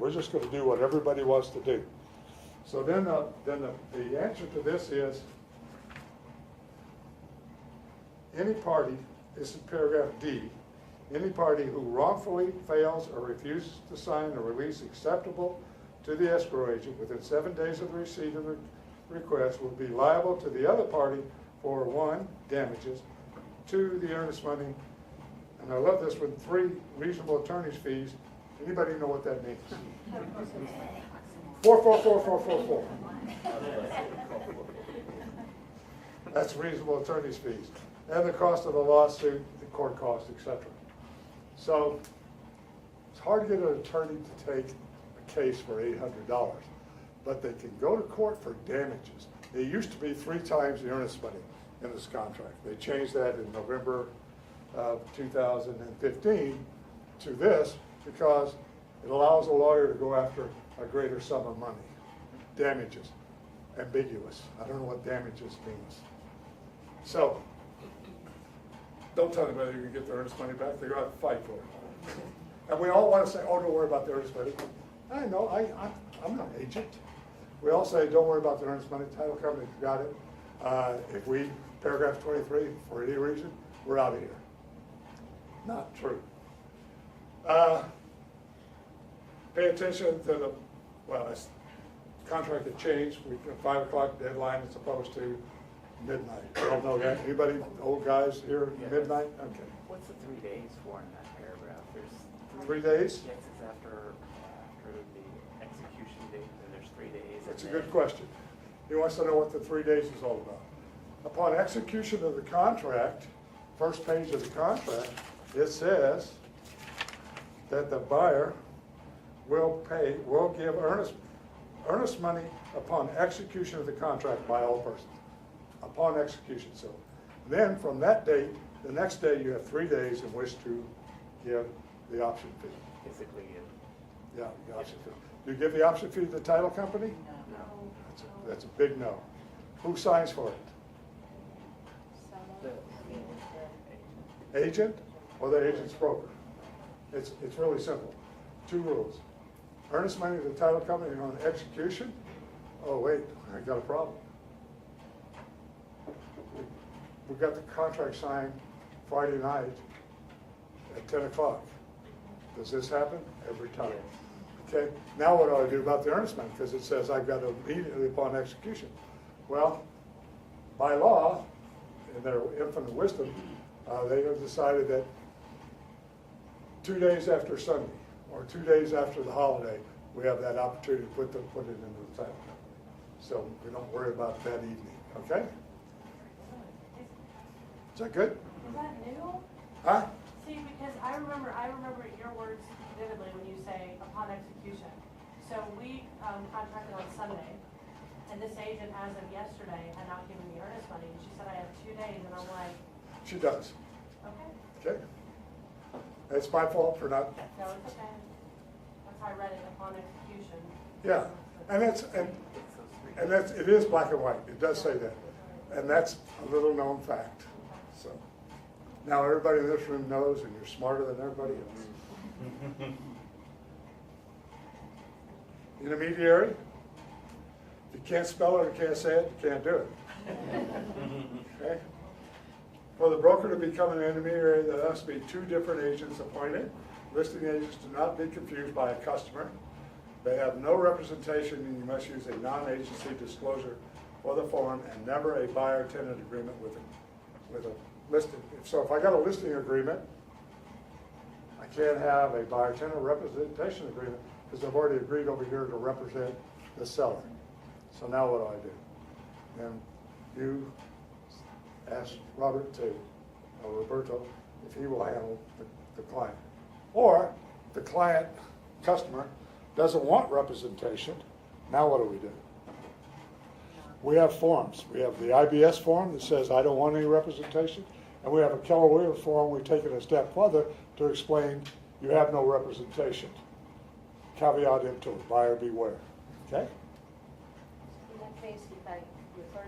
We're just going to do what everybody wants to do. So then the answer to this is, any party, this is paragraph D, any party who wrongfully fails or refuses to sign a release acceptable to the escrow agent within 7 days of the receipt of the request will be liable to the other party for 1, damages, 2, the earnest money, and I love this one, 3, reasonable attorney's fees. Anybody know what that means? 4. That's reasonable attorney's fees. And the cost of the lawsuit, the court costs, etc. So it's hard to get an attorney to take a case for $800, but they can go to court for damages. It used to be 3 times the earnest money in this contract. They changed that in November of 2015 to this because it allows a lawyer to go after a greater sum of money. Damages, ambiguous. I don't know what damages means. So, don't tell anybody you can get the earnest money back. They're going to have to fight for it. And we all want to say, oh, don't worry about the earnest money. I know, I'm not an agent. We all say, don't worry about the earnest money. Title company's got it. If we, paragraph 23, for any reason, we're out of here. Not true. Pay attention to the, well, this contract had changed. We got 5 o'clock deadline as opposed to midnight. You all know that? Anybody, old guys here, Yeah. midnight? Okay. What's the 3 days for in that paragraph? There's 3 days? Yes, it's after the execution date, and there's 3 days. That's a and good then- question. He wants to know what the 3 days is all about. Upon execution of the contract, first page of the contract, it says that the buyer will give earnest money upon execution of the contract by all persons. Upon execution. So then from that date, the next day you have 3 days in which to give the option fee. Basically, Yeah, the option fee. Do you give the option fee to the title company? no. That's a big no. Who signs for it? Agent or the agent's broker? It's really simple. 2 rules. Earnest money to the title company on execution. Oh wait, I got a problem. We got the contract signed Friday night at 10 o'clock. Does this happen? Every time. Okay, now what do I do about the earnest money? Because it says I've got to immediately upon execution. Well, by law, in their infinite wisdom, they have decided that 2 days after Sunday or 2 days after the holiday, we have that opportunity to put it into the title company. So we don't worry about that evening, okay? Is that good? Is that new? Huh? See, because I remember your words vividly when you say upon execution. So we contracted on Sunday, and this agent, as of yesterday, had not given me earnest money. And she said I have 2 days, and I'm like, She does, okay, okay? It's my fault for not, no, it's okay. That's how I read it, upon execution. yeah. And it is black and white, it does say that. And that's a little known fact, so. Now everybody in this room knows, and you're smarter than everybody else. Intermediary, if you can't spell it or can't say it, you can't do it. Okay? For the broker to become an intermediary, there must be 2 different agents appointed. Listing agents do not be confused by a customer. They have no representation, and you must use a non-agency disclosure for the form and never a buyer-tenant agreement with a listing. So if I got a listing agreement, I can't have a buyer-tenant representation agreement because I've already agreed over here to represent the seller. So now what do I do? And you ask Robert or Roberto if he will handle the client. Or the client, customer, doesn't want representation. Now what do? We have forms. We have the IBS form that says I don't want any representation, and we have a Keller Williams form. We take it a step further to explain you have no representation. Caveat emptor, buyer beware. Okay? In that case, if I refer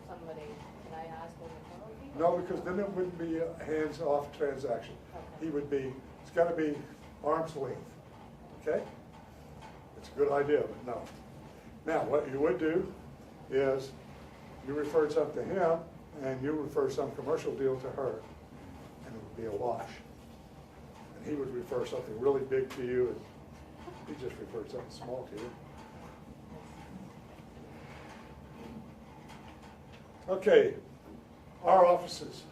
somebody, can I ask them the penalty? No, because then it wouldn't be a hands-off transaction. Okay. He would be, it's got to be arm's length. Okay? a good idea, but no. Now, what you would do is you referred something to him and you refer some commercial deal to her, and it would be a wash. And he would refer something really big to you, and he just referred something small to you. Okay, our offices.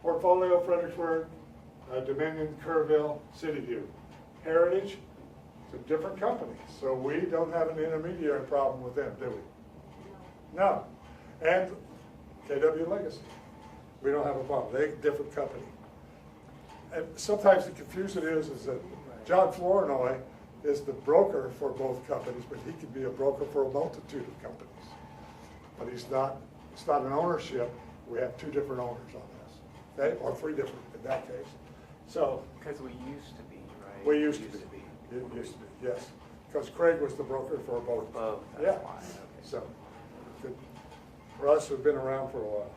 Portfolio, Fredericksburg, Dominion, Kerrville, City View. Heritage, it's a different company, so we don't have an intermediary problem with them, do we? No. And KW Legacy, we don't have a problem. They're a different company. And sometimes the confusion is that John Flournoy is the broker for both companies, but he can be a broker for a multitude of companies. But it's not an ownership. We have two different owners on this, okay? Or three different in that case. So. Because we used to be, right? We used to be. It used to be, yes. Because Craig was the broker for both. Both, Yeah. that's why, okay. So, good. For us who've been around for a while.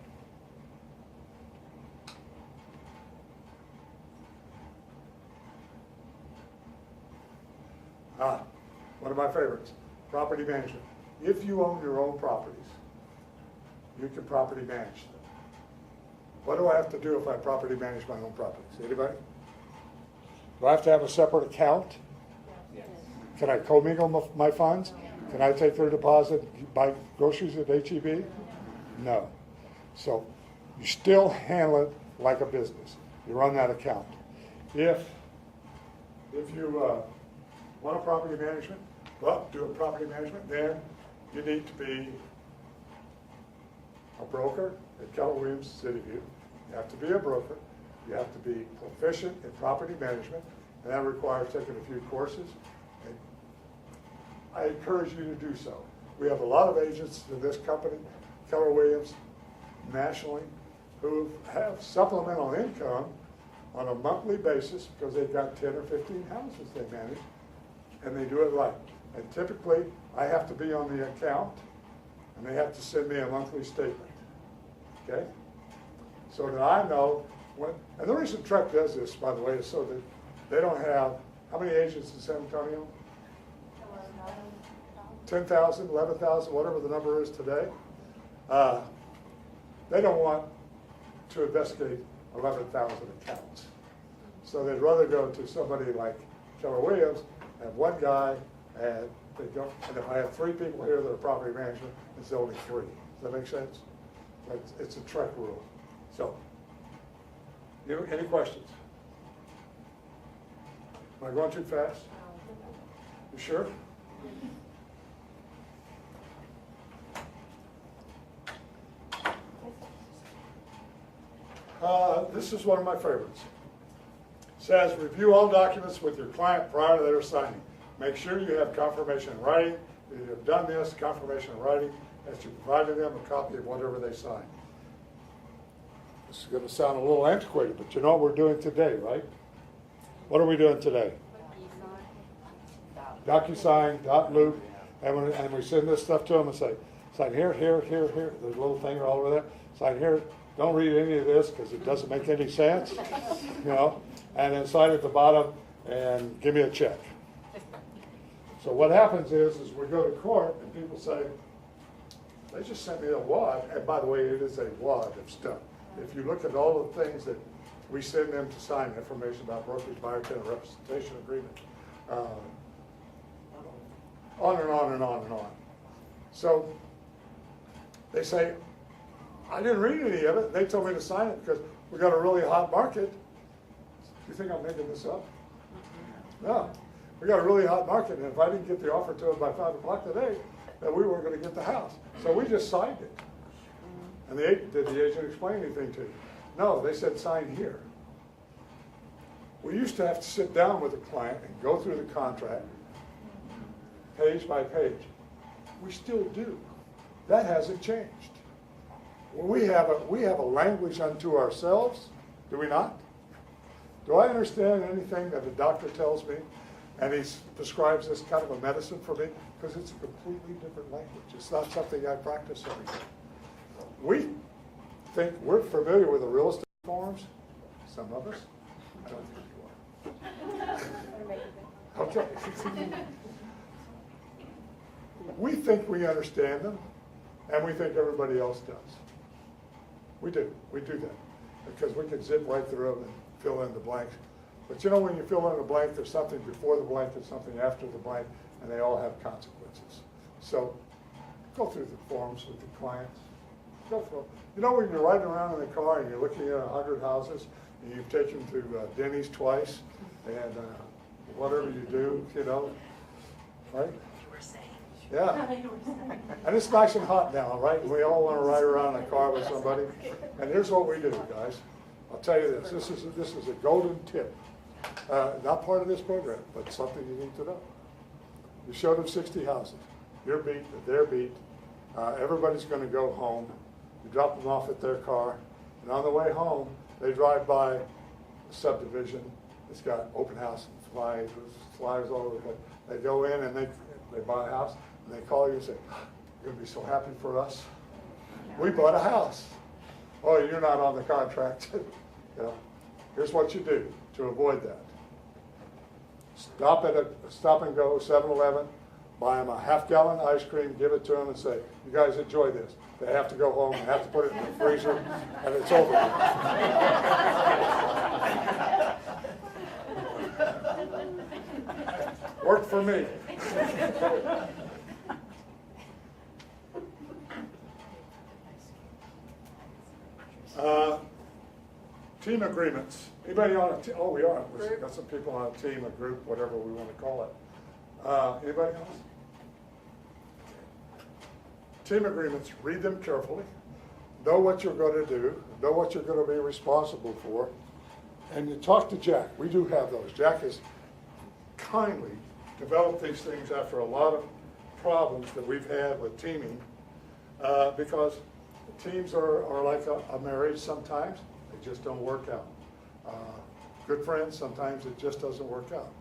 One of my favorites, property management. If you own your own properties, you can property manage them. What do I have to do if I property manage my own properties? Anybody? Do I have to have a separate account? Yes. Can I commingle my funds? Can I take their deposit, buy groceries at HEB? No. So you still handle it like a business. You run that account. If you want a property management, well, do a property management, then you need to be a broker at Keller Williams City View. You have to be a broker. You have to be proficient in property management, and that requires taking a few courses. And I encourage you to do so. We have a lot of agents in this company, Keller Williams, nationally, who have supplemental income on a monthly basis because they've got 10 or 15 houses they manage, and they do it right. And typically, I have to be on the account, and they have to send me a monthly statement, okay? So that I know when, and the reason Trek does this, by the way, is so that they don't have, how many agents in San Antonio? 10,000, 11,000, whatever the number is today. They don't want to investigate 11,000 accounts. So they'd rather go to somebody like Keller Williams, have one guy, and they go, and if I have three people here that are property management, it's only three. Does that make sense? It's a Trek rule. So, any questions? Am I going too fast? You sure? This is one of my favorites. It says, review all documents with your client prior to their signing. Make sure you have confirmation in writing. If you have done this, confirmation in writing, that you provided them a copy of whatever they signed. This is going to sound a little antiquated, but you know what we're doing today, right? What are we doing today? DocuSign, .loop, and we send this stuff to them and say, sign here, here, here, here. There's a little finger all over there. Sign here. Don't read any of this because it doesn't make any sense, you know. And then sign at the bottom and give me a check. So what happens is we go to court and people say, they just sent me a wad. And by the way, it is a wad of stuff. If you look at all the things that we send them to sign, information about brokerage, buyer, tenant representation agreement, on and on and on and on. So they say, I didn't read any of it. They told me to sign it because we got a really hot market. You think I'm making this up? No. We got a really hot market, and if I didn't get the offer to them by 5 o'clock today, then we weren't going to get the house. So we just signed it. And did the agent explain anything to you? No, they said sign here. We used to have to sit down with the client and go through the contract, page by page. We still do. That hasn't changed. Well, we have a language unto ourselves, do we not? Do I understand anything that the doctor tells me and he prescribes this kind of a medicine for me? Because it's a completely different language. It's not something I practice every day. We think we're familiar with the real estate forms. Some of us. I don't think you are. Okay. We think we understand them, and we think everybody else does. We do that, because we can zip right through them and fill in the blanks. But you know, when you fill in the blank, there's something before the blank and something after the blank, and they all have consequences. So go through the forms with the clients. Go through them. You know, when you're riding around in the car and you're looking at 100 houses, and you've taken to Denny's twice, and whatever you do, you know, right? You were saying. Yeah. And it's nice and hot now, right? We all want to ride around in a car with somebody. And here's what we do, guys. I'll tell you this. This is a golden tip. Not part of this program, but something you need to know. You showed them 60 houses. You're beat, they're beat. Everybody's going to go home. You drop them off at their car. And on the way home, they drive by a subdivision. It's got open house and flyers all over the place. They go in and they buy a house, and they call you and say, "You're going to be so happy for us. We bought a house." "Oh, you're not on the contract." You know, here's what you do to avoid that. Stop at a stop and go 7-Eleven, buy them a half-gallon ice cream, give it to them, and say, "You guys enjoy this." They have to go home, they have to put it in the freezer, and it's over. Worked for me. Team agreements. Anybody on a team? Oh, we are. We've got some people on a team, a group, whatever we want to call it. Anybody else? Team agreements, read them carefully. Know what you're going to do. Know what you're going to be responsible for. And you talk to Jack. We do have those. Jack has kindly developed these things after a lot of problems that we've had with teaming, because teams are like a marriage sometimes. They just don't work out. Good friends, sometimes it just doesn't work out.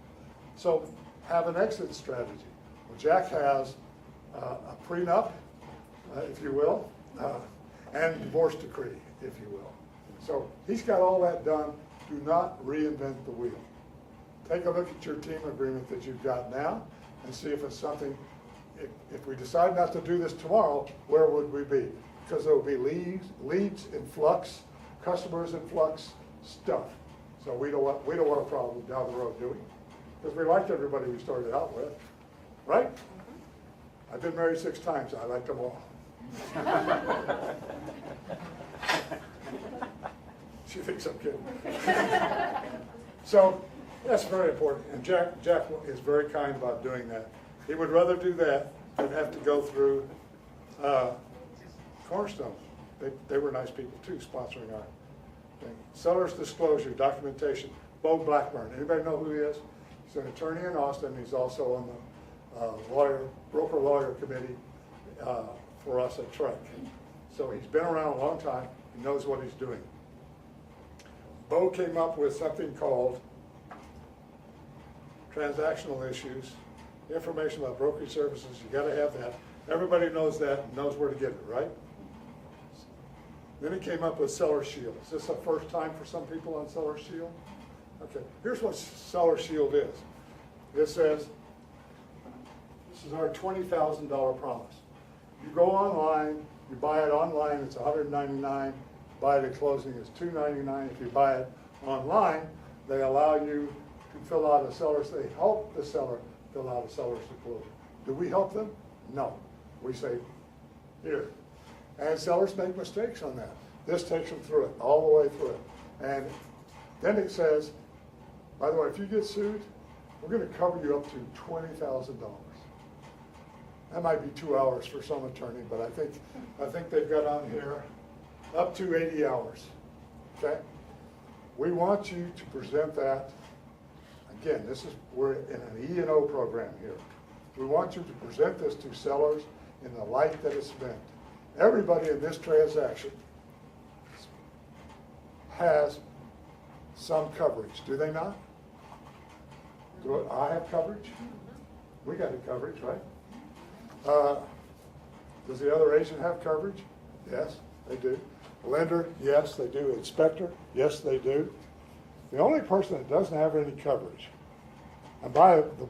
So have an exit strategy. Well, Jack has a prenup, if you will, and divorce decree, if you will. So he's got all that done. Do not reinvent the wheel. Take a look at your team agreement that you've got now and see if it's something, if we decide not to do this tomorrow, where would we be? Because there will be leads in flux, customers in flux, stuff. So we don't want a problem down the road, do we? Because we liked everybody we started out with, right? I've been married 6 times. I liked them all. She thinks I'm kidding. So that's very important. And Jack is very kind about doing that. He would rather do that than have to go through Cornerstone. They were nice people too, sponsoring our thing. Seller's disclosure, documentation. Bo Blackburn. Anybody know who he is? He's an attorney in Austin. He's also on the broker lawyer committee for us at Trek. So he's been around a long time. He knows what he's doing. Bo came up with something called transactional issues, information about brokerage services. You got to have that. Everybody knows that and knows where to get it, right? Then he came up with Seller Shield. Is this the first time for some people on Seller Shield? Okay, here's what Seller Shield is. It says, this is our $20,000 promise. You go online, you buy it online, it's $199. Buy it at closing, it's $299. If you buy it online, they allow you to fill out they help the seller fill out a seller's disclosure. Do we help them? No. We say, here. And sellers make mistakes on that. This takes them through it, all the way through it. And then it says, by the way, if you get sued, we're going to cover you up to $20,000. That might be 2 hours for some attorney, but I think they've got on here up to 80 hours, okay? We want you to present that. Again, we're in an E&O program here. We want you to present this to sellers in the light that it's meant. Everybody in this transaction has some coverage, do they not? Do I have coverage? We got the coverage, right? Does the other agent have coverage? Yes, they do. Lender, yes, they do. Inspector, yes, they do. The only person that doesn't have any coverage, and by the